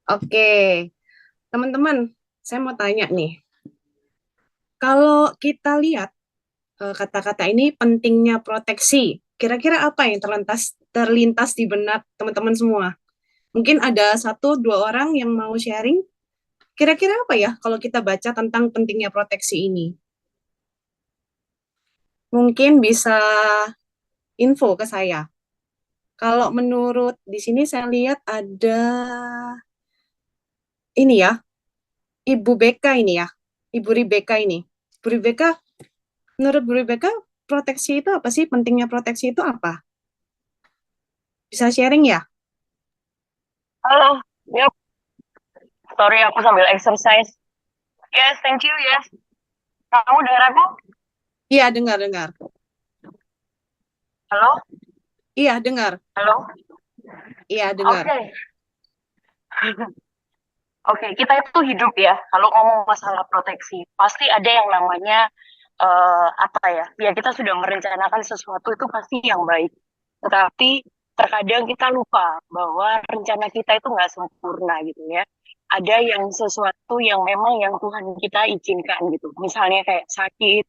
Oke, teman-teman, saya mau tanya nih. Kalau kita lihat kata-kata ini pentingnya proteksi, kira-kira apa yang terlintas di benak teman-teman semua? Mungkin ada satu dua orang yang mau sharing. Kira-kira apa ya kalau kita baca tentang pentingnya proteksi ini? Mungkin bisa info ke saya. Kalau menurut di sini saya lihat ada ini ya, Ibu Beka ini ya, Ibu Rebecca ini. Bu Rebecca, menurut Bu Rebecca, proteksi itu apa sih? Pentingnya proteksi itu apa? Bisa sharing ya? Halo, yuk. Sorry aku sambil exercise. Yes, thank you, yes. Kamu dengar aku? Iya, dengar. Halo? Iya, dengar. Halo? Iya, dengar. Oke. Oke, kita itu hidup ya. Kalau ngomong masalah proteksi, pasti ada yang namanya apa ya? Ya kita sudah merencanakan sesuatu itu pasti yang baik. Tetapi terkadang kita lupa bahwa rencana kita itu nggak sempurna gitu ya. Ada yang sesuatu yang memang yang Tuhan kita izinkan gitu. Misalnya kayak sakit,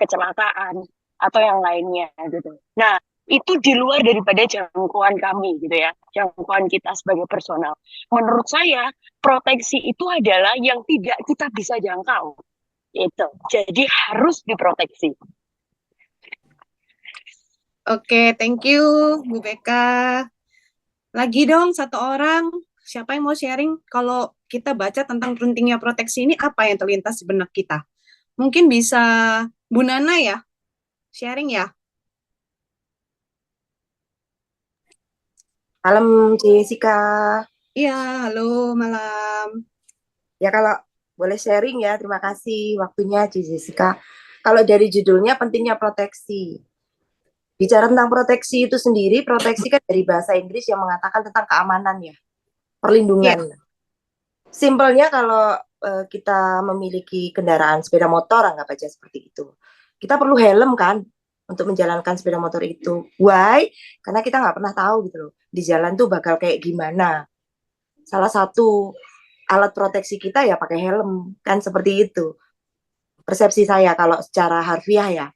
kecelakaan, atau yang lainnya gitu. Nah, itu di luar daripada jangkauan kami gitu ya. Jangkauan kita sebagai personal. Menurut saya, proteksi itu adalah yang tidak kita bisa jangkau. Itu. Jadi harus diproteksi. Oke, thank you, Bu Beka. Lagi dong, satu orang. Siapa yang mau sharing? Kalau kita baca tentang pentingnya proteksi ini, apa yang terlintas di benak kita? Mungkin bisa Bu Nana ya, sharing ya? Malam, Jessica. Iya, halo malam. Ya kalau boleh sharing ya, terima kasih waktunya, Jessica. Kalau dari judulnya pentingnya proteksi. Bicara tentang proteksi itu sendiri, proteksi kan dari bahasa Inggris yang mengatakan tentang keamanan ya, Iya, perlindungan. Simpelnya kalau kita memiliki kendaraan sepeda motor, anggap aja seperti itu. Kita perlu helm kan untuk menjalankan sepeda motor itu. Why? Karena kita nggak pernah tahu gitu loh, di jalan tuh bakal kayak gimana. Salah satu alat proteksi kita ya pakai helm kan seperti itu persepsi saya kalau secara harfiah ya.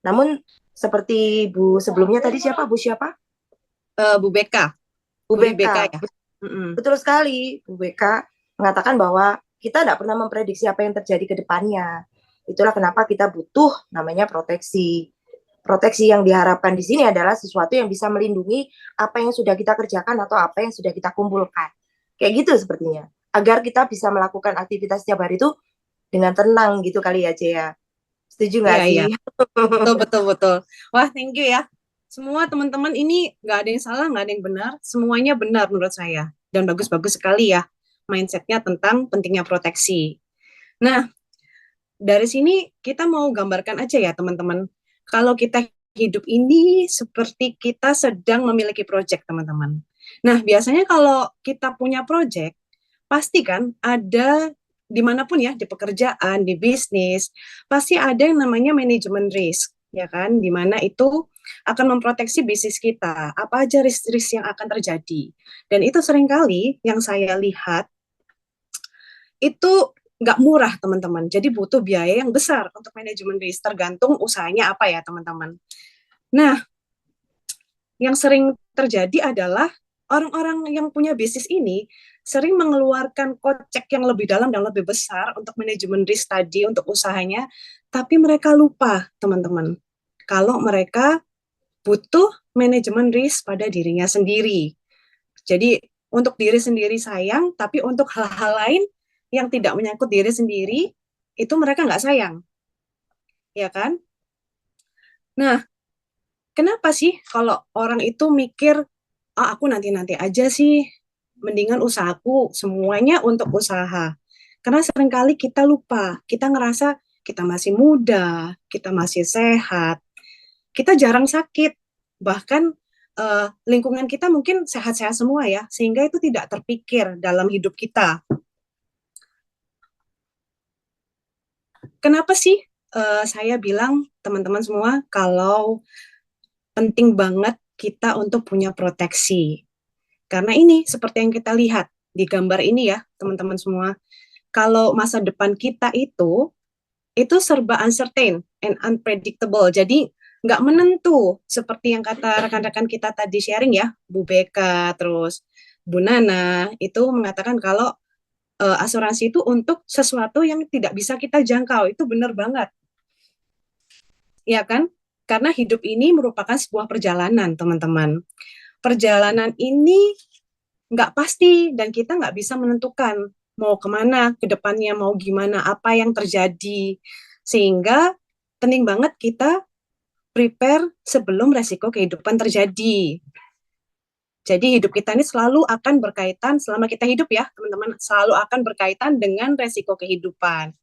Namun seperti Bu sebelumnya tadi siapa Bu siapa Bu Beka, Bu Bu Rebecca Beka, ya. Mm-mm. betul sekali Bu Beka mengatakan bahwa kita tidak pernah memprediksi apa yang terjadi ke depannya. Itulah kenapa kita butuh namanya proteksi. Proteksi yang diharapkan di sini adalah sesuatu yang bisa melindungi apa yang sudah kita kerjakan atau apa yang sudah kita kumpulkan. Kayak gitu sepertinya. Agar kita bisa melakukan aktivitas setiap hari itu dengan tenang gitu kali ya, Cia. Setuju Iya, nggak iya. sih? Betul. Wah, thank you ya. Semua teman-teman ini nggak ada yang salah, nggak ada yang benar. Semuanya benar menurut saya. Dan bagus-bagus sekali ya mindsetnya tentang pentingnya proteksi. Nah, dari sini kita mau gambarkan aja ya teman-teman. Kalau kita hidup ini seperti kita sedang memiliki proyek teman-teman. Nah, biasanya kalau kita punya proyek, pasti kan ada dimanapun ya, di pekerjaan, di bisnis, pasti ada yang namanya manajemen risk, ya kan? Di mana itu akan memproteksi bisnis kita. Apa aja risk-risk yang akan terjadi. Dan itu seringkali yang saya lihat itu nggak murah teman-teman. Jadi butuh biaya yang besar untuk manajemen risk, tergantung usahanya apa ya teman-teman. Nah, yang sering terjadi adalah orang-orang yang punya bisnis ini sering mengeluarkan kocek yang lebih dalam dan lebih besar untuk manajemen risk tadi, untuk usahanya, tapi mereka lupa, teman-teman, kalau mereka butuh manajemen risk pada dirinya sendiri. Jadi, untuk diri sendiri sayang, tapi untuk hal-hal lain yang tidak menyangkut diri sendiri, itu mereka nggak sayang, ya kan? Nah, kenapa sih kalau orang itu mikir, ah, aku nanti-nanti aja sih, mendingan usahaku semuanya untuk usaha. Karena seringkali kita lupa, kita ngerasa kita masih muda, kita masih sehat, kita jarang sakit, bahkan lingkungan kita mungkin sehat-sehat semua ya, sehingga itu tidak terpikir dalam hidup kita. Kenapa sih saya bilang teman-teman semua kalau penting banget kita untuk punya proteksi? Karena ini seperti yang kita lihat. di gambar ini ya, teman-teman semua. Kalau masa depan kita itu serba uncertain and unpredictable. Jadi nggak menentu seperti yang kata rekan-rekan kita tadi sharing ya, Bu Beka, terus Bu Nana, itu mengatakan kalau asuransi itu untuk sesuatu yang tidak bisa kita jangkau. Itu benar banget, ya kan? Karena hidup ini merupakan sebuah perjalanan, teman-teman. Perjalanan ini nggak pasti dan kita nggak bisa menentukan mau kemana ke depannya, mau gimana, apa yang terjadi. Sehingga penting banget kita prepare sebelum resiko kehidupan terjadi. Jadi hidup kita ini selalu akan berkaitan, selama kita hidup ya teman-teman, selalu akan berkaitan dengan resiko kehidupan.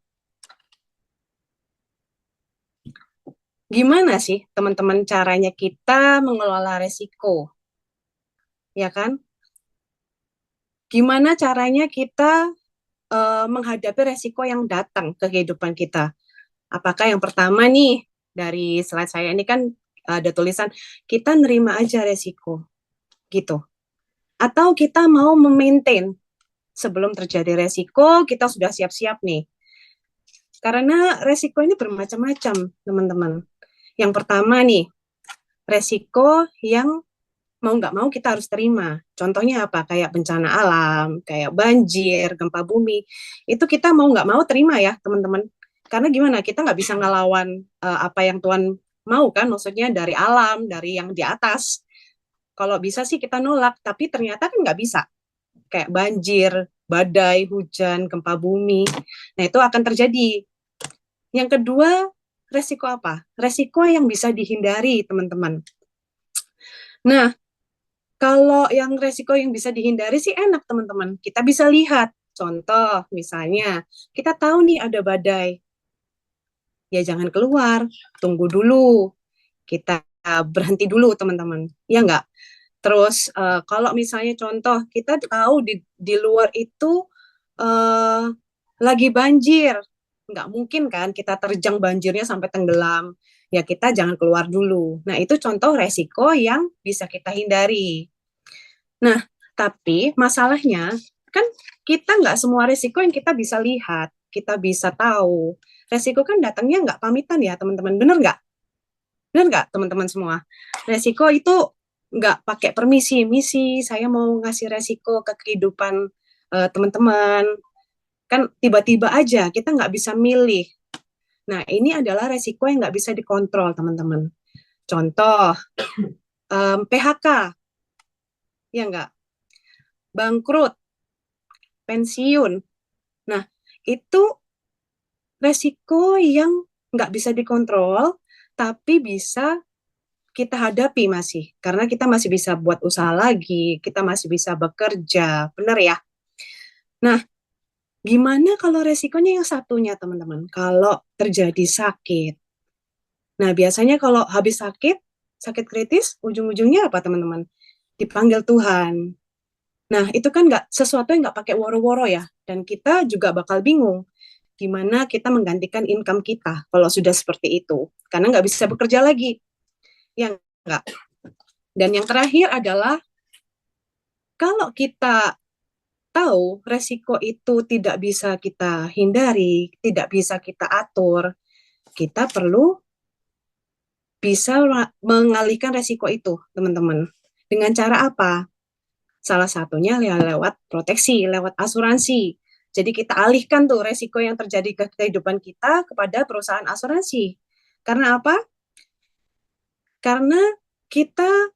Gimana sih teman-teman caranya kita mengelola resiko? Ya kan? Gimana caranya kita menghadapi resiko yang datang ke kehidupan kita? Apakah yang pertama nih, dari slide saya ini kan ada tulisan, kita nerima aja resiko, gitu. Atau kita mau memaintain, sebelum terjadi resiko, kita sudah siap-siap nih. Karena resiko ini bermacam-macam, teman-teman. Yang pertama nih, resiko yang mau nggak mau kita harus terima. Contohnya apa? Kayak bencana alam, kayak banjir, gempa bumi. Itu kita mau nggak mau terima ya, teman-teman. Karena gimana? Kita nggak bisa ngelawan apa yang Tuhan mau kan, maksudnya dari alam, dari yang di atas. Kalau bisa sih kita nolak, tapi ternyata kan nggak bisa. Kayak banjir, badai, hujan, gempa bumi. Nah, itu akan terjadi. Yang kedua, resiko apa? Resiko yang bisa dihindari, teman-teman. Nah, kalau yang resiko yang bisa dihindari sih enak, teman-teman. Kita bisa lihat. Contoh, misalnya, kita tahu nih ada badai. Ya jangan keluar, tunggu dulu. Kita berhenti dulu, teman-teman. Ya enggak? Terus, kalau misalnya contoh, kita tahu di luar itu lagi banjir. Nggak mungkin kan kita terjang banjirnya sampai tenggelam. Ya kita jangan keluar dulu. Nah, itu contoh resiko yang bisa kita hindari. Nah, tapi masalahnya kan kita nggak semua resiko yang kita bisa lihat, kita bisa tahu. Resiko kan datangnya nggak pamitan ya, teman-teman. Bener nggak? Bener nggak, teman-teman semua? Resiko itu nggak pakai permisi, misi, saya mau ngasih resiko ke kehidupan teman-teman. Kan tiba-tiba aja, kita nggak bisa milih. Nah, ini adalah resiko yang nggak bisa dikontrol, teman-teman. Contoh, PHK, ya nggak? Bangkrut, pensiun. Nah, itu resiko yang nggak bisa dikontrol, tapi bisa kita hadapi masih. Karena kita masih bisa buat usaha lagi, kita masih bisa bekerja. Benar ya? Nah, gimana kalau resikonya yang satunya, teman-teman? Kalau terjadi sakit. Nah, biasanya kalau habis sakit, sakit kritis, ujung-ujungnya apa, teman-teman? Dipanggil Tuhan. Nah, itu kan nggak sesuatu yang nggak pakai woro-woro ya. Dan kita juga bakal bingung gimana kita menggantikan income kita kalau sudah seperti itu. Karena nggak bisa bekerja lagi. Yang nggak. Dan yang terakhir adalah kalau kita tahu resiko itu tidak bisa kita hindari, tidak bisa kita atur, kita perlu bisa mengalihkan resiko itu, teman-teman. Dengan cara apa? Salah satunya lewat proteksi, lewat asuransi. Jadi kita alihkan tuh resiko yang terjadi ke kehidupan kita kepada perusahaan asuransi. Karena apa? Karena kita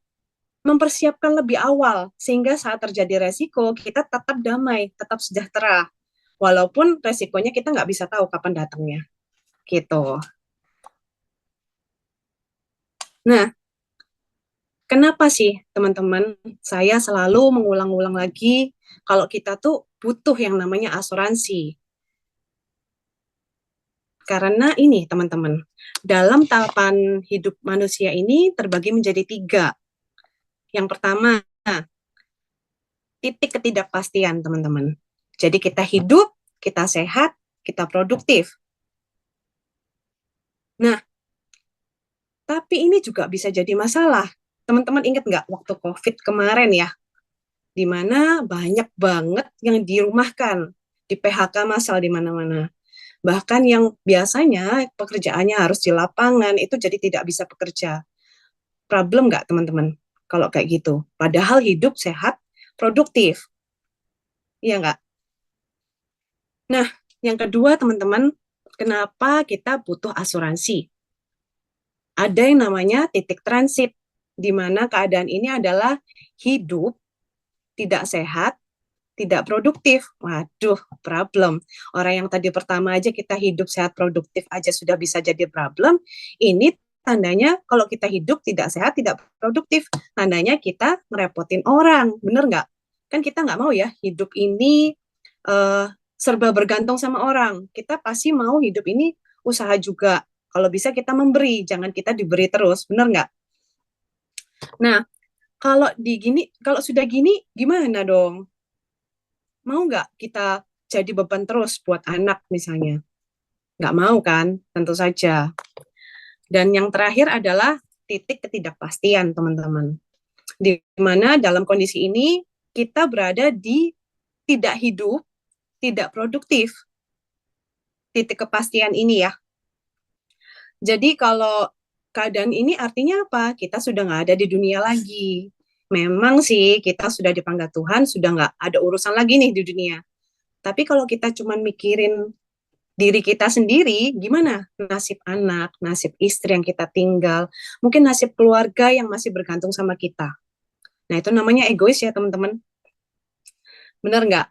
mempersiapkan lebih awal, sehingga saat terjadi resiko, kita tetap damai, tetap sejahtera. Walaupun resikonya kita nggak bisa tahu kapan datangnya. Gitu. Nah, kenapa sih teman-teman saya selalu mengulang-ulang lagi kalau kita tuh butuh yang namanya asuransi. Karena ini teman-teman, dalam tahapan hidup manusia ini terbagi menjadi tiga. Yang pertama, titik ketidakpastian teman-teman. Jadi kita hidup, kita sehat, kita produktif. Nah, tapi ini juga bisa jadi masalah. Teman-teman ingat nggak waktu COVID kemarin ya? di mana banyak banget yang dirumahkan, di PHK massal di mana-mana. Bahkan yang biasanya pekerjaannya harus di lapangan itu jadi tidak bisa bekerja. Problem nggak teman-teman kalau kayak gitu? Padahal hidup sehat, produktif. Iya nggak? Nah, yang kedua teman-teman, kenapa kita butuh asuransi? Ada yang namanya titik transit, di mana keadaan ini adalah hidup tidak sehat, tidak produktif. Waduh, problem. Orang yang tadi pertama aja kita hidup sehat produktif aja sudah bisa jadi problem. Ini tandanya kalau kita hidup tidak sehat, tidak produktif. Tandanya kita merepotin orang. Bener nggak? Kan kita nggak mau ya hidup ini uh, serba bergantung sama orang. Kita pasti mau hidup ini usaha juga. Kalau bisa kita memberi, jangan kita diberi terus. Bener nggak? Nah, kalau sudah gini, gimana dong? Mau nggak kita jadi beban terus buat anak misalnya? Nggak mau kan? Tentu saja. Dan yang terakhir adalah titik ketidakpastian, teman-teman. Di mana dalam kondisi ini kita berada di tidak hidup, tidak produktif. Titik kepastian ini ya. Jadi kalau keadaan ini artinya apa? Kita sudah nggak ada di dunia lagi. Memang sih kita sudah dipanggil Tuhan, sudah nggak ada urusan lagi nih di dunia. Tapi kalau kita cuma mikirin diri kita sendiri, gimana nasib anak, nasib istri yang kita tinggal, mungkin nasib keluarga yang masih bergantung sama kita. Nah, itu namanya egois ya, teman-teman. Benar nggak?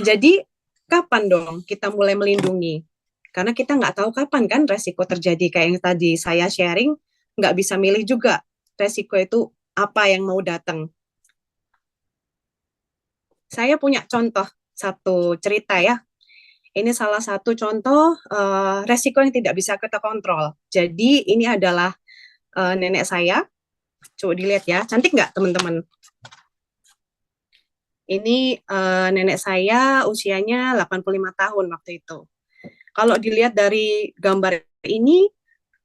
Jadi, kapan dong kita mulai melindungi? Karena kita nggak tahu kapan kan resiko terjadi. Kayak yang tadi saya sharing, nggak bisa milih juga resiko itu apa yang mau datang. Saya punya contoh satu cerita ya. Ini salah satu contoh resiko yang tidak bisa kita kontrol. Jadi ini adalah nenek saya. Coba dilihat ya, cantik nggak teman-teman? Ini nenek saya usianya 85 tahun waktu itu. Kalau dilihat dari gambar ini,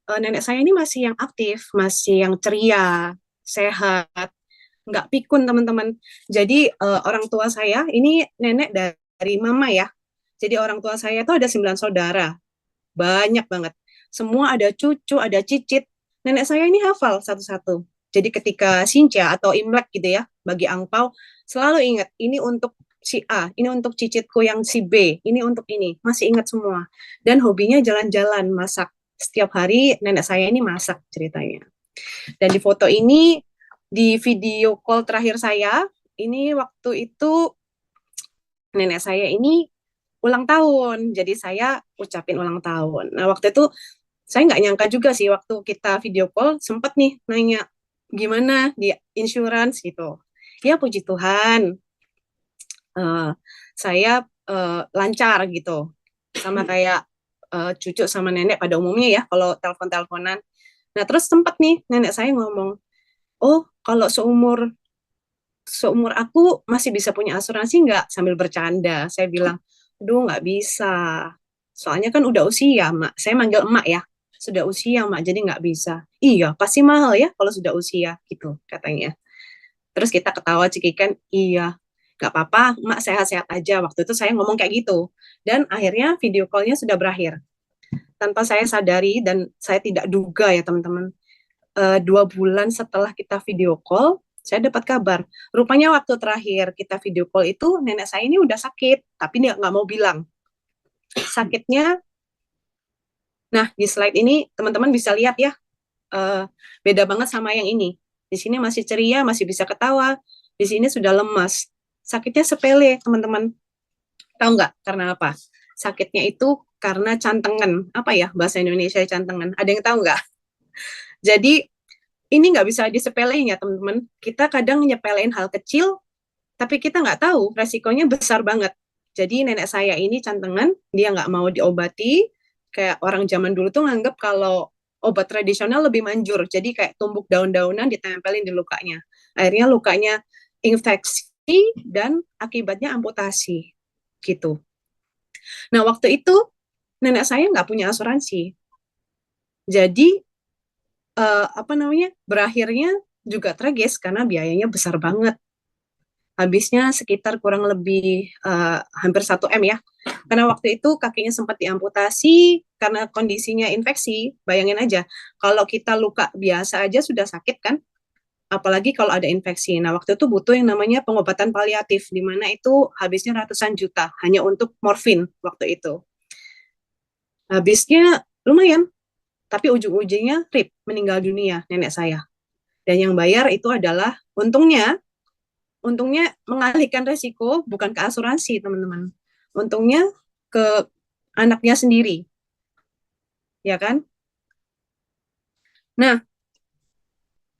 nenek saya ini masih yang aktif, masih yang ceria, sehat, nggak pikun teman-teman. Jadi orang tua saya, ini nenek dari mama ya. Jadi orang tua saya itu ada 9 saudara, banyak banget. Semua ada cucu, ada cicit. Nenek saya ini hafal satu-satu. Jadi ketika Sinca atau Imlek gitu ya, bagi angpau, selalu ingat, ini untuk si A, ini untuk cicitku yang si B, ini untuk ini. Masih ingat semua. Dan hobinya jalan-jalan, masak. Setiap hari nenek saya ini masak ceritanya. Dan di foto ini, di video call terakhir saya, ini waktu itu nenek saya ini ulang tahun. Jadi saya ucapin ulang tahun. Nah, waktu itu saya nggak nyangka juga sih waktu kita video call sempat nih nanya gimana di insurance gitu. Ya puji Tuhan, saya lancar gitu. Sama kayak cucu sama nenek pada umumnya ya kalau telepon-teleponan. Nah, terus sempat nih nenek saya ngomong, "Oh, kalau seumur seumur aku masih bisa punya asuransi nggak?" Sambil bercanda. Saya bilang, "Aduh, nggak bisa. Soalnya kan udah usia, Mak." Saya manggil emak ya. Sudah usia, Mak, jadi nggak bisa. Iya, pasti mahal ya kalau sudah usia, gitu katanya. Terus kita ketawa cekikan, iya, nggak apa-apa, Mak sehat-sehat aja. Waktu itu saya ngomong kayak gitu. Dan akhirnya video call-nya sudah berakhir. Tanpa saya sadari dan saya tidak duga ya teman-teman. 2 bulan setelah kita video call, saya dapat kabar. Rupanya waktu terakhir kita video call itu nenek saya ini udah sakit, tapi dia nggak mau bilang. Sakitnya, nah di slide ini teman-teman bisa lihat ya, beda banget sama yang ini. Di sini masih ceria, masih bisa ketawa. Di sini sudah lemas. Sakitnya sepele, teman-teman. Tahu nggak karena apa? Sakitnya itu karena cantengan. Apa ya bahasa Indonesia cantengan? Ada yang tahu nggak? Jadi ini nggak bisa disepelein ya teman-teman. Kita kadang nyepelein hal kecil, tapi kita nggak tahu resikonya besar banget. Jadi nenek saya ini cantengan, dia nggak mau diobati. Kayak orang zaman dulu tuh nganggep kalau obat tradisional lebih manjur. Jadi kayak tumbuk daun-daunan ditempelin di lukanya. Akhirnya lukanya infeksi dan akibatnya amputasi. Gitu. Nah waktu itu nenek saya nggak punya asuransi. Jadi apa namanya berakhirnya juga tragis karena biayanya besar banget. Habisnya sekitar kurang lebih hampir 1 M ya. Karena waktu itu kakinya sempat diamputasi karena kondisinya infeksi. Bayangin aja, kalau kita luka biasa aja sudah sakit kan, apalagi kalau ada infeksi. Nah, waktu itu butuh yang namanya pengobatan paliatif, di mana itu habisnya ratusan juta hanya untuk morfin waktu itu. Habisnya lumayan, tapi ujung-ujungnya RIP, meninggal dunia nenek saya. Dan yang bayar itu adalah untungnya mengalihkan resiko bukan ke asuransi, teman-teman. Untungnya ke anaknya sendiri, ya kan? Nah,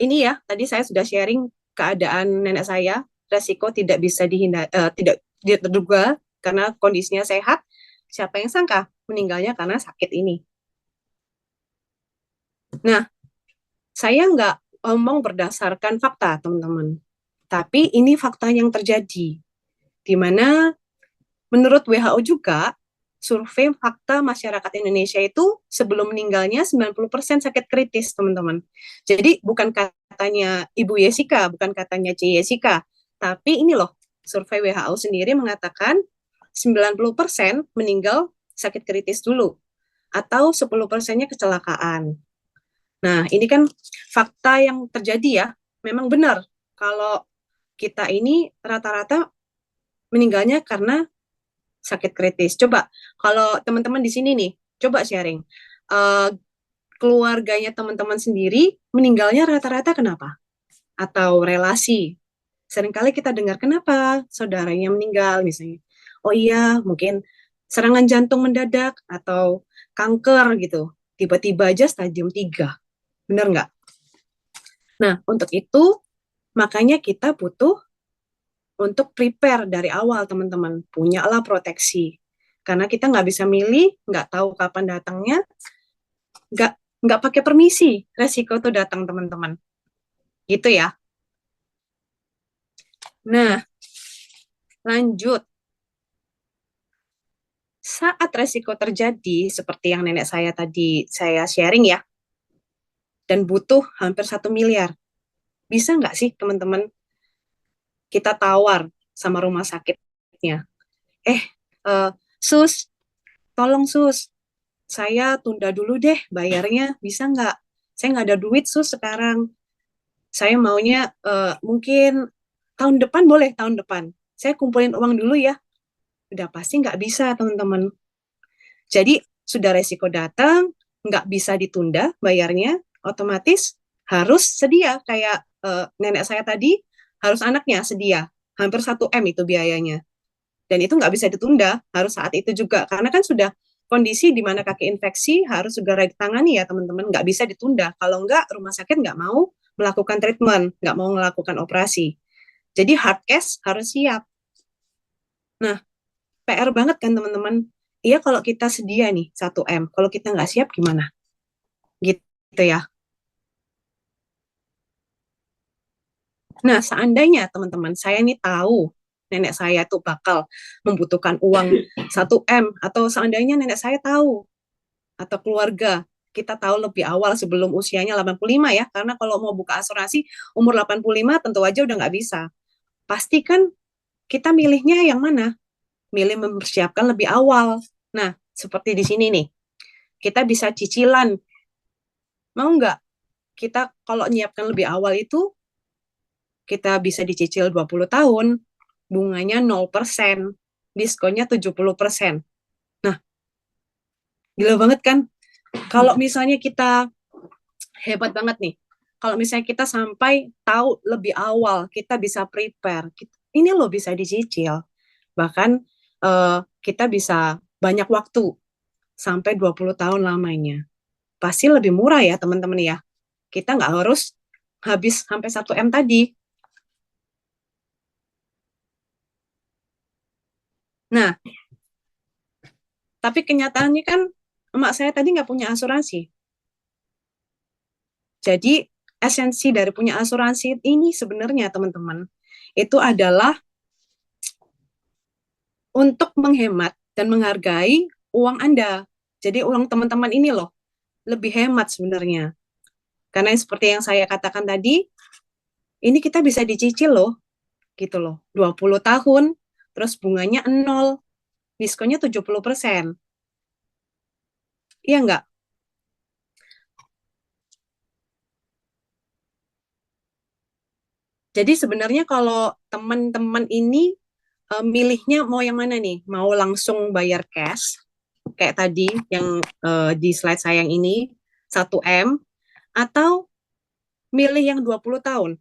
ini ya, tadi saya sudah sharing keadaan nenek saya, resiko tidak bisa tidak terduga karena kondisinya sehat. Siapa yang sangka meninggalnya karena sakit ini? Nah, saya nggak ngomong berdasarkan fakta, teman-teman. Tapi ini fakta yang terjadi, di mana menurut WHO juga, survei fakta masyarakat Indonesia itu sebelum meninggalnya 90% sakit kritis, teman-teman. Jadi bukan katanya Ibu Yesika, bukan katanya C. Yesika, tapi ini loh, survei WHO sendiri mengatakan 90% meninggal sakit kritis dulu, atau 10%-nya kecelakaan. Nah, ini kan fakta yang terjadi ya, memang benar kalau kita ini rata-rata meninggalnya karena sakit kritis. Coba kalau teman-teman di sini nih, coba sharing. Eh, Keluarganya teman-teman sendiri meninggalnya rata-rata kenapa? Atau relasi. Seringkali kita dengar kenapa saudaranya meninggal misalnya. Oh iya, mungkin serangan jantung mendadak atau kanker gitu. Tiba-tiba aja stadium 3. Benar nggak? Nah, untuk itu makanya kita butuh untuk prepare dari awal, teman-teman. Punyalah proteksi. Karena kita nggak bisa milih, nggak tahu kapan datangnya, nggak nggak pakai permisi, resiko itu datang, teman-teman. Gitu ya. Nah, lanjut. Saat resiko terjadi, seperti yang nenek saya tadi saya sharing ya, dan butuh hampir 1 miliar. Bisa nggak sih, teman-teman, kita tawar sama rumah sakitnya? Eh, eh, sus, tolong sus, saya tunda dulu deh bayarnya, bisa nggak? Saya nggak ada duit sus sekarang. Saya maunya mungkin tahun depan boleh, tahun depan. Saya kumpulin uang dulu ya. Udah pasti nggak bisa, teman-teman. Jadi sudah resiko datang, nggak bisa ditunda bayarnya, otomatis harus sedia. Kayak nenek saya tadi, harus anaknya sedia. Hampir 1 M itu biayanya. Dan itu nggak bisa ditunda, harus saat itu juga. Karena kan sudah kondisi di mana kaki infeksi harus segera ditangani ya teman-teman, nggak bisa ditunda. Kalau nggak, rumah sakit nggak mau melakukan treatment, nggak mau melakukan operasi. Jadi hard case harus siap. Nah, PR banget kan teman-teman. Iya kalau kita sedia nih 1 M, kalau kita nggak siap gimana? Gitu ya. Nah, seandainya teman-teman saya ini tahu nenek saya tuh bakal membutuhkan uang 1 M, atau seandainya nenek saya tahu atau keluarga kita tahu lebih awal sebelum usianya 85 ya, karena kalau mau buka asuransi umur 85 tentu aja udah nggak bisa. Pastikan kita milihnya yang mana? Milih mempersiapkan lebih awal. Nah, seperti di sini nih, kita bisa cicilan. Mau nggak? Kita kalau nyiapkan lebih awal itu, kita bisa dicicil 20 tahun, bunganya 0%, diskonnya 70%. Nah, gila banget kan? Kalau misalnya kita hebat banget nih. Kalau misalnya kita sampai tahu lebih awal, kita bisa prepare. Ini loh bisa dicicil. Bahkan kita bisa banyak waktu sampai 20 tahun lamanya. Pasti lebih murah ya teman-teman ya. Kita nggak harus habis sampai 1 M tadi. Nah, tapi kenyataannya kan emak saya tadi nggak punya asuransi. Jadi esensi dari punya asuransi ini sebenarnya teman-teman, itu adalah untuk menghemat dan menghargai uang Anda. Jadi uang teman-teman ini loh, lebih hemat sebenarnya. Karena seperti yang saya katakan tadi, ini kita bisa dicicil loh. gitu loh. 20 tahun, terus bunganya 0, diskonnya 70%. Iya nggak? Jadi sebenarnya kalau teman-teman ini milihnya mau yang mana nih? Mau langsung bayar cash, kayak tadi yang di slide saya yang ini, 1M, atau milih yang 20 tahun?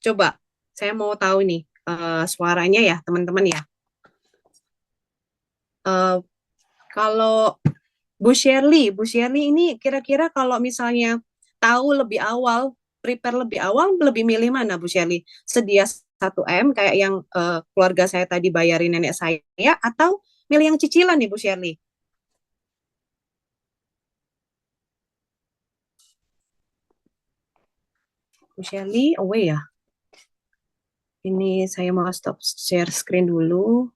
Coba, saya mau tahu nih suaranya ya, teman-teman ya. Eh, kalau Bu Shirley ini kira-kira kalau misalnya tahu lebih awal, prepare lebih awal, lebih milih mana Bu Shirley? Sedia 1M kayak yang keluarga saya tadi bayarin nenek saya, atau milih yang cicilan nih Bu Shirley? Bu Shirley, away ya? Ini saya mau stop share screen dulu.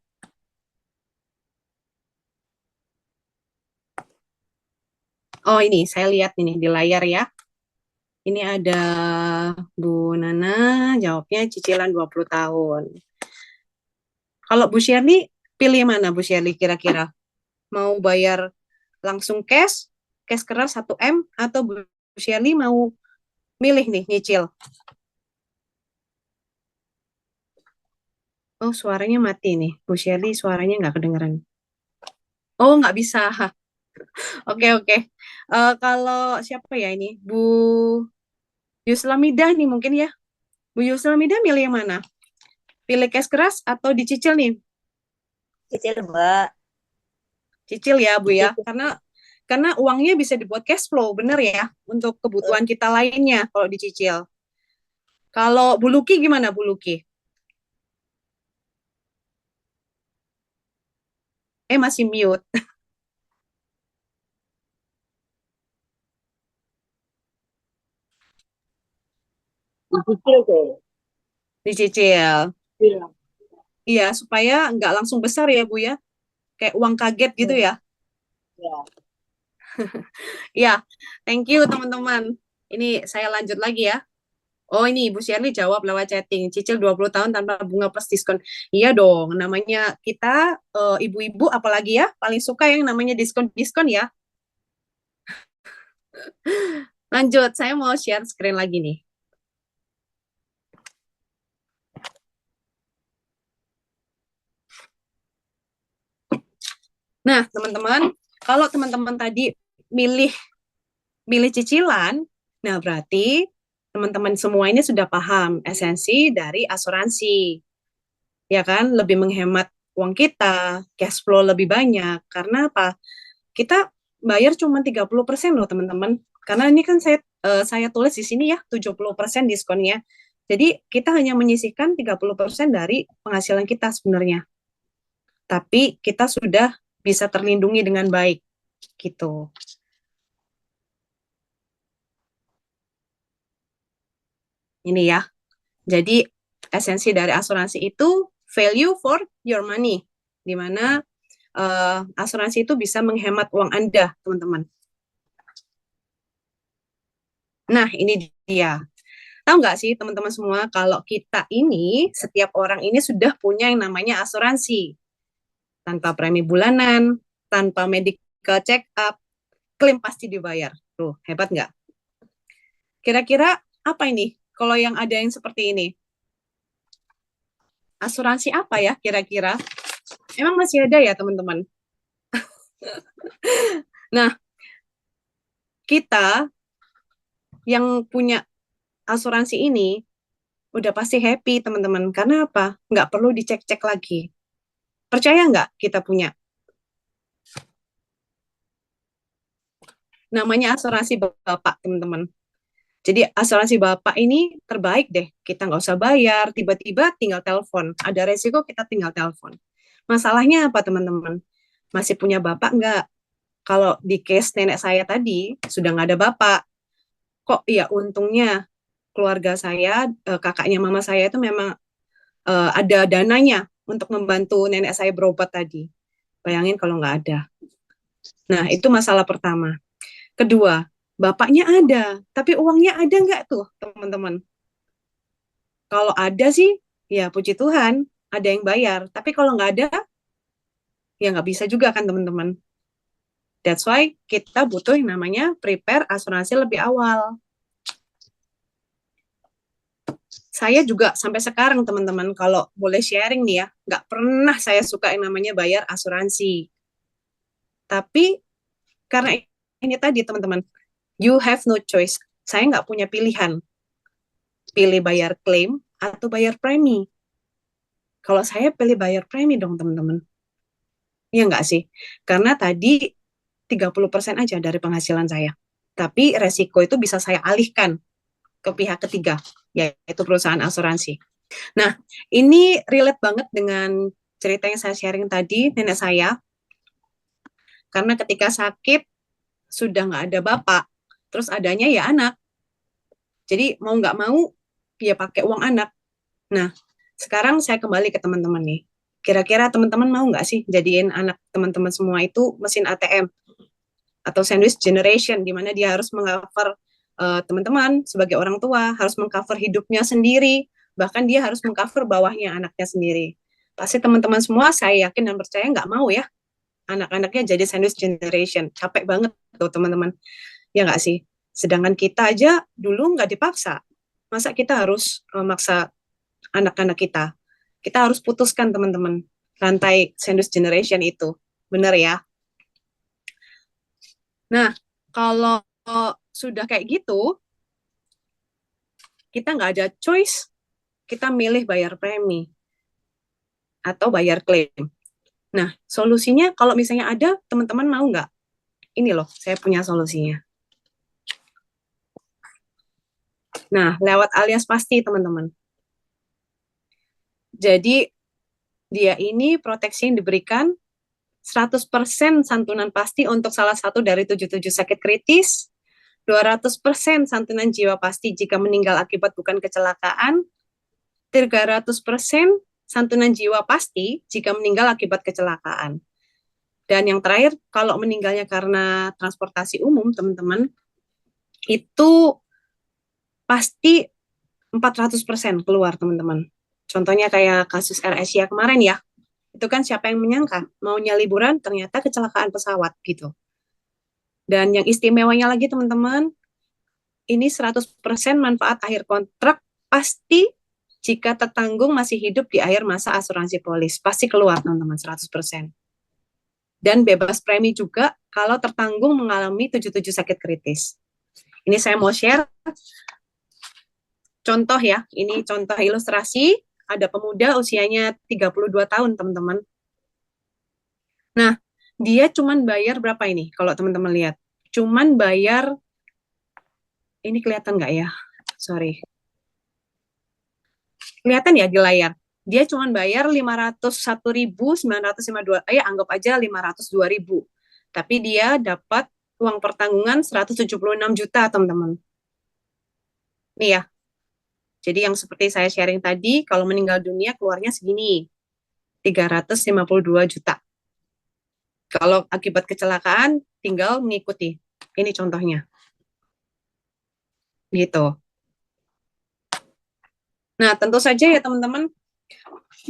Oh ini, saya lihat ini di layar ya. Ini ada Bu Nana, jawabnya cicilan 20 tahun. Kalau Bu Shirley, pilih mana Bu Shirley kira-kira? Mau bayar langsung cash, cash keras 1M, atau Bu Shirley mau milih nih, nyicil? Oh, suaranya mati nih. Bu Shirley suaranya nggak kedengeran. Oh, nggak bisa. Oke, oke. Kalau siapa ya ini? Bu Yuslamidah nih mungkin ya. Bu Yuslamidah milih yang mana? Pilih cash keras atau dicicil nih? Cicil, Mbak. Cicil ya, Bu ya. Cicil. Karena uangnya bisa dibuat cash flow, bener ya, untuk kebutuhan kita lainnya kalau dicicil. Kalau Bu Luki gimana Bu Luki? Masih mute. Dicicil tuh. Dicicil. Iya. Iya, supaya nggak langsung besar ya Bu ya. Kayak uang kaget gitu ya. Ya. Iya, thank you teman-teman. Ini saya lanjut lagi ya. Oh ini Ibu Shirley jawab lewat chatting. Cicil 20 tahun tanpa bunga plus diskon. Iya dong, namanya kita ibu-ibu apalagi ya, paling suka yang namanya diskon-diskon ya. Lanjut, saya mau share screen lagi nih. Nah, teman-teman, kalau teman-teman tadi milih milih cicilan, nah berarti teman-teman semua ini sudah paham esensi dari asuransi. Ya kan, lebih menghemat uang kita, cash flow lebih banyak. Karena apa? Kita bayar cuma 30% loh, teman-teman. Karena ini kan saya tulis di sini ya, 70% diskonnya. Jadi kita hanya menyisihkan 30% dari penghasilan kita sebenarnya. Tapi kita sudah bisa terlindungi dengan baik gitu. Ini ya. Jadi esensi dari asuransi itu value for your money, di mana asuransi itu bisa menghemat uang Anda, teman-teman. Nah, ini dia. Tahu nggak sih teman-teman semua, kalau kita ini, setiap orang ini sudah punya yang namanya asuransi. Tanpa premi bulanan, tanpa medical check up, klaim pasti dibayar. Tuh, hebat nggak? Kira-kira apa ini? Kalau yang ada yang seperti ini? Asuransi apa ya kira-kira? Emang masih ada ya teman-teman? Nah, kita yang punya asuransi ini udah pasti happy teman-teman. Karena apa? Nggak perlu dicek-cek lagi. Percaya nggak kita punya? Namanya asuransi Bapak, teman-teman. Jadi asuransi Bapak ini terbaik deh. Kita nggak usah bayar, tiba-tiba tinggal telepon. Ada resiko kita tinggal telepon. Masalahnya apa teman-teman? Masih punya Bapak nggak? Kalau di case nenek saya tadi, sudah nggak ada Bapak. Kok ya untungnya keluarga saya, kakaknya mama saya itu memang ada dananya untuk membantu nenek saya berobat tadi. Bayangin kalau nggak ada. Nah, itu masalah pertama. Kedua, bapaknya ada, tapi uangnya ada nggak tuh, teman-teman? Kalau ada sih, ya puji Tuhan, ada yang bayar. Tapi kalau nggak ada, ya nggak bisa juga kan teman-teman. That's why kita butuh yang namanya prepare asuransi lebih awal. Saya juga sampai sekarang teman-teman, kalau boleh sharing nih ya, nggak pernah saya suka yang namanya bayar asuransi. Tapi karena ini tadi teman-teman, you have no choice. Saya nggak punya pilihan. Pilih bayar klaim atau bayar premi. Kalau saya pilih bayar premi dong teman-teman. Iya nggak sih? Karena tadi 30% aja dari penghasilan saya. Tapi resiko itu bisa saya alihkan ke pihak ketiga, yaitu perusahaan asuransi. Nah, ini relate banget dengan cerita yang saya sharing tadi, nenek saya. Karena ketika sakit, sudah nggak ada bapak, terus adanya ya anak. Jadi mau nggak mau, ya pakai uang anak. Nah, sekarang saya kembali ke teman-teman nih. Kira-kira teman-teman mau nggak sih jadiin anak teman-teman semua itu mesin ATM atau sandwich generation, di mana dia harus mengcover teman-teman sebagai orang tua, harus mengcover hidupnya sendiri, bahkan dia harus mengcover bawahnya anaknya sendiri. Pasti teman-teman semua saya yakin dan percaya nggak mau ya anak-anaknya jadi sandwich generation. Capek banget tuh teman-teman. Ya nggak sih? Sedangkan kita aja dulu nggak dipaksa. Masa kita harus maksa anak-anak kita? Kita harus putuskan teman-teman rantai sandwich generation itu. Benar ya? Nah, kalau sudah kayak gitu, kita nggak ada choice. Kita milih bayar premi atau bayar klaim. Nah, solusinya kalau misalnya ada, teman-teman mau nggak? Ini loh, saya punya solusinya. Nah, lewat alias pasti, teman-teman. Jadi, dia ini proteksi yang diberikan 100% santunan pasti untuk salah satu dari 77 sakit kritis, 200% santunan jiwa pasti jika meninggal akibat bukan kecelakaan, 300% santunan jiwa pasti jika meninggal akibat kecelakaan. Dan yang terakhir, kalau meninggalnya karena transportasi umum, teman-teman, itu pasti 400% keluar, teman-teman. Contohnya kayak kasus AirAsia kemarin ya, itu kan siapa yang menyangka maunya liburan ternyata kecelakaan pesawat gitu. Dan yang istimewanya lagi teman-teman, ini 100% manfaat akhir kontrak pasti jika tertanggung masih hidup di akhir masa asuransi polis. Pasti keluar teman-teman 100%. Dan bebas premi juga kalau tertanggung mengalami 77 sakit kritis. Ini saya mau share contoh ya, ini contoh ilustrasi, ada pemuda usianya 32 tahun teman-teman. Nah, dia cuman bayar berapa ini kalau teman-teman lihat? Cuman bayar, ini kelihatan nggak ya? Sorry. Kelihatan ya di layar? Dia cuman bayar 501.952, anggap aja 502.000. Tapi dia dapat uang pertanggungan 176 juta, teman-teman. Nih ya. Jadi yang seperti saya sharing tadi, kalau meninggal dunia keluarnya segini, 352 juta. Kalau akibat kecelakaan, tinggal mengikuti. Ini contohnya. Gitu. Nah, tentu saja ya teman-teman,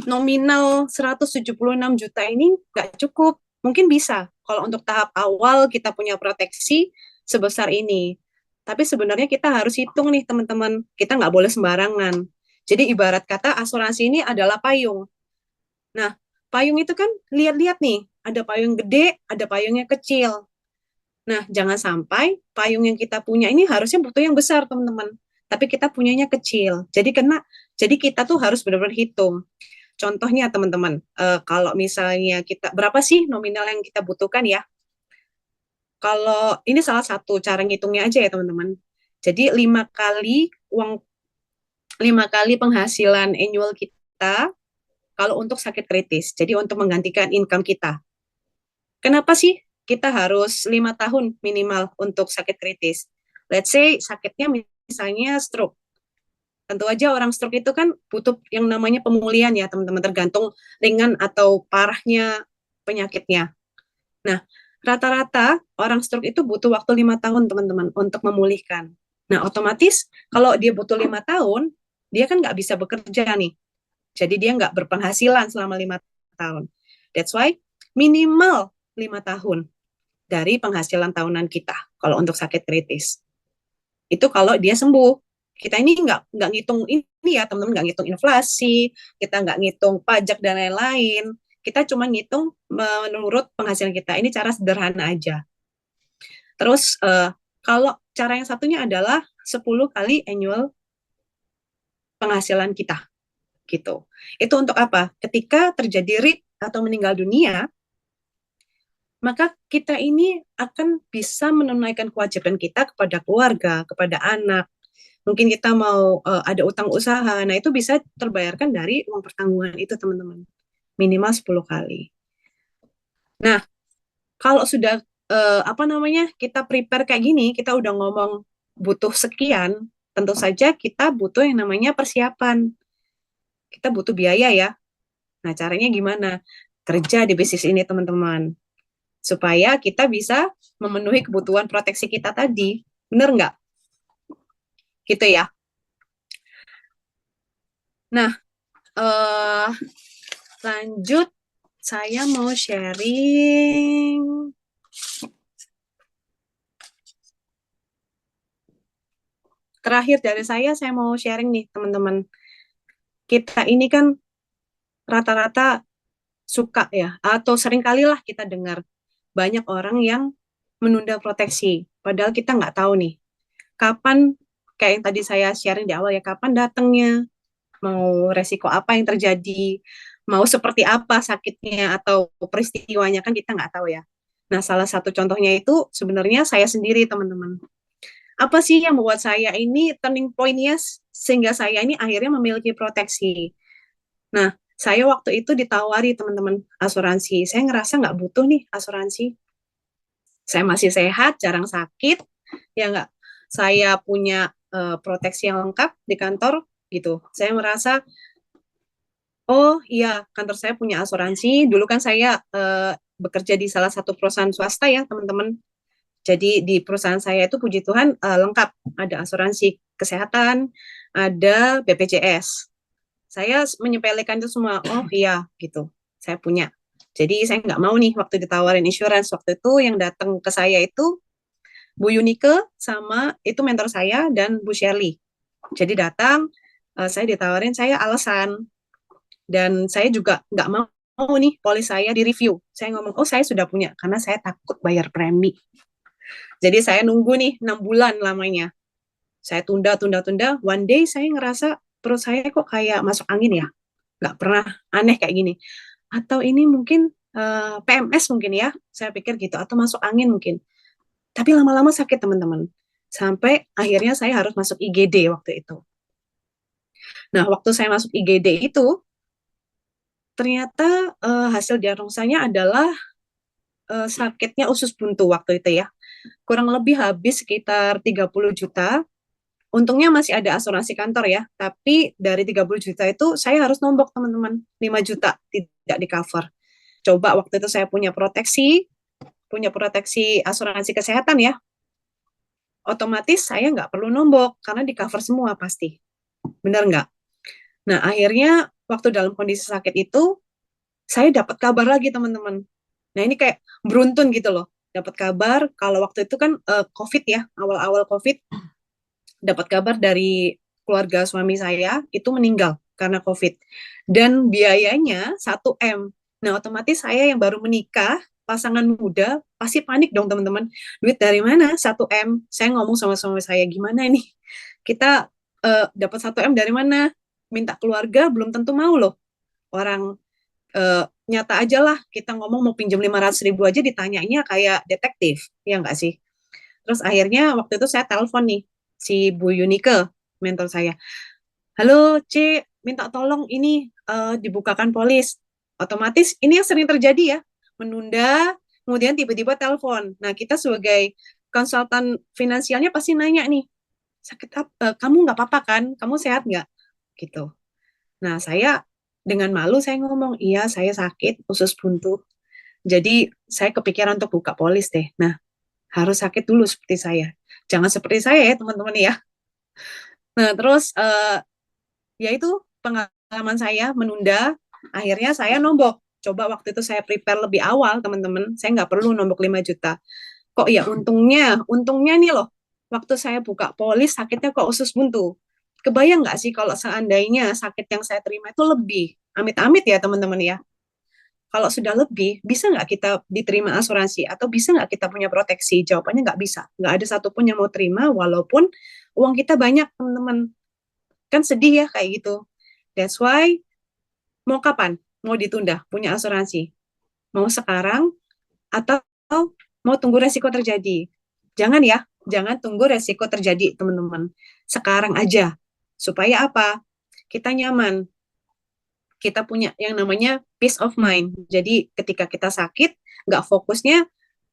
nominal 176 juta ini nggak cukup. Mungkin bisa kalau untuk tahap awal kita punya proteksi sebesar ini. Tapi sebenarnya kita harus hitung nih teman-teman. Kita nggak boleh sembarangan. Jadi ibarat kata asuransi ini adalah payung. Nah, payung itu kan lihat-lihat nih. Ada payung gede, ada payung yang kecil. Nah, jangan sampai payung yang kita punya ini harusnya butuh yang besar, teman-teman. Tapi kita punyanya kecil. Jadi kita tuh harus benar-benar hitung. Contohnya, teman-teman, kalau misalnya kita berapa sih nominal yang kita butuhkan ya? Kalau ini salah satu cara ngitungnya aja ya, teman-teman. Jadi 5 kali penghasilan annual kita kalau untuk sakit kritis. Jadi untuk menggantikan income kita. Kenapa sih kita harus 5 tahun minimal untuk sakit kritis? Let's say sakitnya misalnya stroke. Tentu aja orang stroke itu kan butuh yang namanya pemulihan ya teman-teman, tergantung ringan atau parahnya penyakitnya. Nah, rata-rata orang stroke itu butuh waktu 5 tahun teman-teman untuk memulihkan. Nah, otomatis kalau dia butuh 5 tahun, dia kan nggak bisa bekerja nih. Jadi dia nggak berpenghasilan selama 5 tahun. That's why minimal 5 tahun dari penghasilan tahunan kita kalau untuk sakit kritis. Itu kalau dia sembuh. Kita ini nggak ngitung ini ya teman-teman, nggak ngitung inflasi, kita nggak ngitung pajak dan lain-lain. Kita cuma ngitung menurut penghasilan kita. Ini cara sederhana aja. Terus kalau cara yang satunya adalah 10 kali annual penghasilan kita gitu. Itu untuk apa? Ketika terjadi RIP atau meninggal dunia, maka kita ini akan bisa menunaikan kewajiban kita kepada keluarga, kepada anak. Mungkin kita mau ada utang usaha, nah itu bisa terbayarkan dari uang pertanggungan itu teman-teman. Minimal 10 kali. Nah, kalau sudah kita prepare kayak gini, kita udah ngomong butuh sekian, tentu saja kita butuh yang namanya persiapan. Kita butuh biaya ya. Nah, caranya gimana? Kerja di bisnis ini teman-teman. Supaya kita bisa memenuhi kebutuhan proteksi kita tadi. Bener nggak? Gitu ya. Nah, lanjut. Saya mau sharing. Terakhir dari saya mau sharing nih teman-teman. Kita ini kan rata-rata suka ya, atau sering kalilah kita dengar banyak orang yang menunda proteksi. Padahal kita nggak tahu nih, kapan, kayak yang tadi saya sharing di awal ya, kapan datangnya, mau resiko apa yang terjadi, mau seperti apa sakitnya atau peristiwanya, kan kita nggak tahu ya. Nah, salah satu contohnya itu sebenarnya saya sendiri, teman-teman. Apa sih yang membuat saya ini turning point-nya sehingga saya ini akhirnya memiliki proteksi? Nah, saya waktu itu ditawari teman-teman asuransi. Saya ngerasa nggak butuh nih asuransi. Saya masih sehat, jarang sakit, ya nggak. Saya punya proteksi yang lengkap di kantor, gitu. Saya merasa, oh iya, kantor saya punya asuransi. Dulu kan saya bekerja di salah satu perusahaan swasta ya, teman-teman. Jadi di perusahaan saya itu puji Tuhan lengkap, ada asuransi kesehatan, ada BPJS. Saya menyepelekan itu semua. Oh iya, gitu. Saya punya. Jadi saya nggak mau nih waktu ditawarin insurance waktu itu yang datang ke saya itu Bu Yunike sama itu mentor saya dan Bu Shirley. Jadi datang, saya ditawarin, saya alasan dan saya juga nggak mau nih polis saya di review. Saya ngomong, oh saya sudah punya karena saya takut bayar premi. Jadi saya nunggu nih 6 bulan lamanya. Saya tunda. One day saya ngerasa perut saya kok kayak masuk angin ya. Nggak pernah aneh kayak gini. Atau ini mungkin PMS mungkin ya. Saya pikir gitu. Atau masuk angin mungkin. Tapi lama-lama sakit teman-teman. Sampai akhirnya saya harus masuk IGD waktu itu. Nah, waktu saya masuk IGD itu, ternyata hasil diagnosanya adalah sakitnya usus buntu waktu itu ya. Kurang lebih habis sekitar 30 juta. Untungnya masih ada asuransi kantor ya, tapi dari 30 juta itu saya harus nombok teman-teman, 5 juta tidak di cover. Coba waktu itu saya punya proteksi asuransi kesehatan ya, otomatis saya nggak perlu nombok karena di cover semua pasti. Benar nggak? Nah akhirnya waktu dalam kondisi sakit itu, saya dapat kabar lagi teman-teman. Nah ini kayak beruntun gitu loh, dapat kabar kalau waktu itu kan COVID ya, awal-awal COVID, dapat kabar dari keluarga suami saya itu meninggal karena COVID. Dan biayanya 1 M. Nah, otomatis saya yang baru menikah, pasangan muda, pasti panik dong teman-teman. Duit dari mana? 1 M. Saya ngomong sama suami saya, gimana nih? Kita dapat 1 M dari mana? Minta keluarga belum tentu mau loh. Orang nyata aja lah, kita ngomong mau pinjam 500 ribu aja ditanyanya kayak detektif, ya nggak sih? Terus akhirnya waktu itu saya telepon nih, si Bu Yunike, mentor saya. Halo, C, minta tolong ini dibukakan polis. Otomatis ini yang sering terjadi ya, menunda, kemudian tiba-tiba telepon. Nah, kita sebagai konsultan finansialnya pasti nanya nih, sakit apa? Kamu nggak apa-apa kan? Kamu sehat nggak? Gitu. Nah, saya dengan malu saya ngomong, iya saya sakit usus buntu. Jadi saya kepikiran untuk buka polis deh. Nah, harus sakit dulu seperti saya. Jangan seperti saya ya teman-teman ya. Nah terus ya itu pengalaman pengalaman saya menunda, akhirnya saya nombok. Coba waktu itu saya prepare lebih awal, teman-teman. Saya nggak perlu nombok 5 juta. Kok ya untungnya nih loh. Waktu saya buka polis, sakitnya kok usus buntu. Kebayang nggak sih kalau seandainya sakit yang saya terima itu lebih? Amit-amit ya teman-teman ya. Kalau sudah lebih, bisa nggak kita diterima asuransi? Atau bisa nggak kita punya proteksi? Jawabannya nggak bisa. Nggak ada satupun yang mau terima, walaupun uang kita banyak, teman-teman. Kan sedih ya kayak gitu. That's why, mau kapan? Mau ditunda, punya asuransi? Mau sekarang, atau mau tunggu resiko terjadi? Jangan ya, jangan tunggu resiko terjadi, teman-teman. Sekarang aja. Supaya apa? Kita nyaman. Kita punya yang namanya peace of mind. Jadi ketika kita sakit, nggak fokusnya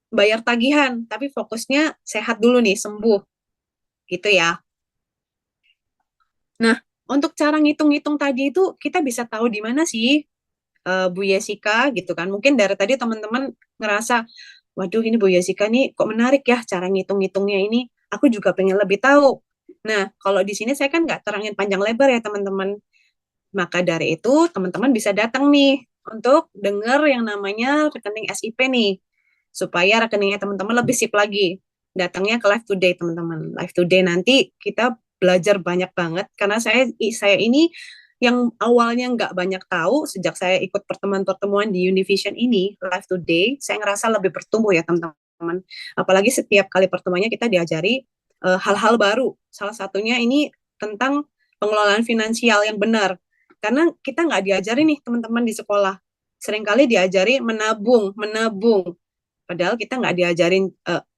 bayar tagihan, tapi fokusnya sehat dulu nih, sembuh. Gitu ya. Nah, untuk cara ngitung-ngitung tadi itu, kita bisa tahu di mana sih, Bu Yesika gitu kan. Mungkin dari tadi teman-teman ngerasa, waduh ini Bu Yesika nih kok menarik ya cara ngitung-ngitungnya ini. Aku juga pengen lebih tahu. Nah, kalau di sini saya kan nggak terangin panjang lebar ya teman-teman. Maka dari itu teman-teman bisa datang nih untuk dengar yang namanya rekening SIP nih. Supaya rekeningnya teman-teman lebih sip lagi. Datangnya ke Live Today teman-teman. Live Today nanti kita belajar banyak banget karena saya ini yang awalnya nggak banyak tahu sejak saya ikut pertemuan-pertemuan di Univision ini, Live Today, saya ngerasa lebih bertumbuh ya teman-teman. Apalagi setiap kali pertemuannya kita diajari hal-hal baru. Salah satunya ini tentang pengelolaan finansial yang benar. Karena kita nggak diajari nih teman-teman di sekolah. Seringkali diajari menabung, menabung. Padahal kita nggak diajarin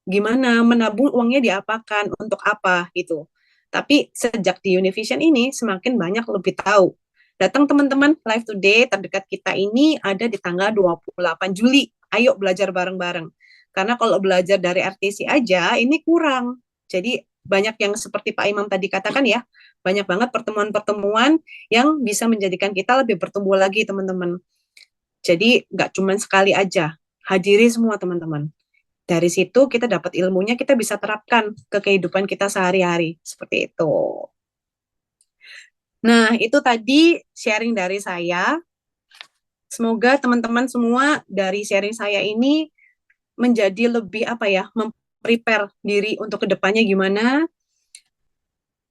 gimana menabung uangnya diapakan, untuk apa gitu. Tapi sejak di Univision ini semakin banyak lebih tahu. Datang teman-teman, Live Today terdekat kita ini ada di tanggal 28 Juli. Ayo belajar bareng-bareng. Karena kalau belajar dari RTC aja ini kurang. Jadi banyak yang seperti Pak Imam tadi katakan ya, banyak banget pertemuan-pertemuan yang bisa menjadikan kita lebih bertumbuh lagi teman-teman. Jadi nggak cuma sekali aja, hadiri semua teman-teman. Dari situ kita dapat ilmunya, kita bisa terapkan ke kehidupan kita sehari-hari. Seperti itu. Nah, itu tadi sharing dari saya. Semoga teman-teman semua dari sharing saya ini menjadi lebih apa ya, memprepare diri untuk kedepannya gimana.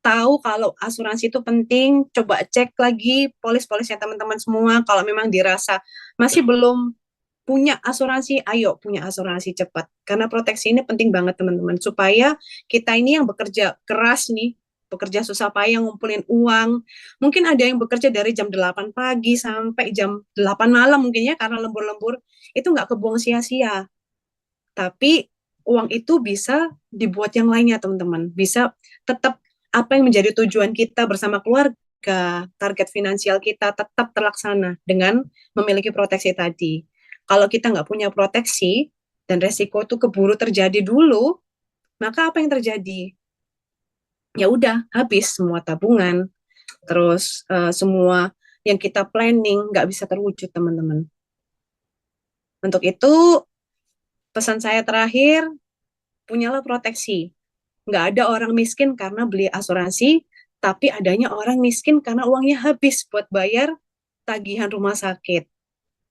Tahu kalau asuransi itu penting, coba cek lagi polis-polisnya teman-teman semua. Kalau memang dirasa masih belum punya asuransi, ayo punya asuransi cepat. Karena proteksi ini penting banget teman-teman. Supaya kita ini yang bekerja keras nih, bekerja susah payah ngumpulin uang. Mungkin ada yang bekerja dari jam 8 pagi sampai jam 8 malam mungkin ya, karena lembur-lembur. Itu nggak kebuang sia-sia. Tapi uang itu bisa dibuat yang lainnya teman-teman. Bisa tetap apa yang menjadi tujuan kita bersama keluarga, target finansial kita tetap terlaksana dengan memiliki proteksi tadi. Kalau kita nggak punya proteksi dan resiko itu keburu terjadi dulu, maka apa yang terjadi? Ya udah, habis semua tabungan, terus semua yang kita planning nggak bisa terwujud, teman-teman. Untuk itu, pesan saya terakhir, punyalah proteksi. Nggak ada orang miskin karena beli asuransi, tapi adanya orang miskin karena uangnya habis buat bayar tagihan rumah sakit.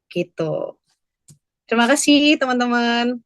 Gitu. Terima kasih, teman-teman.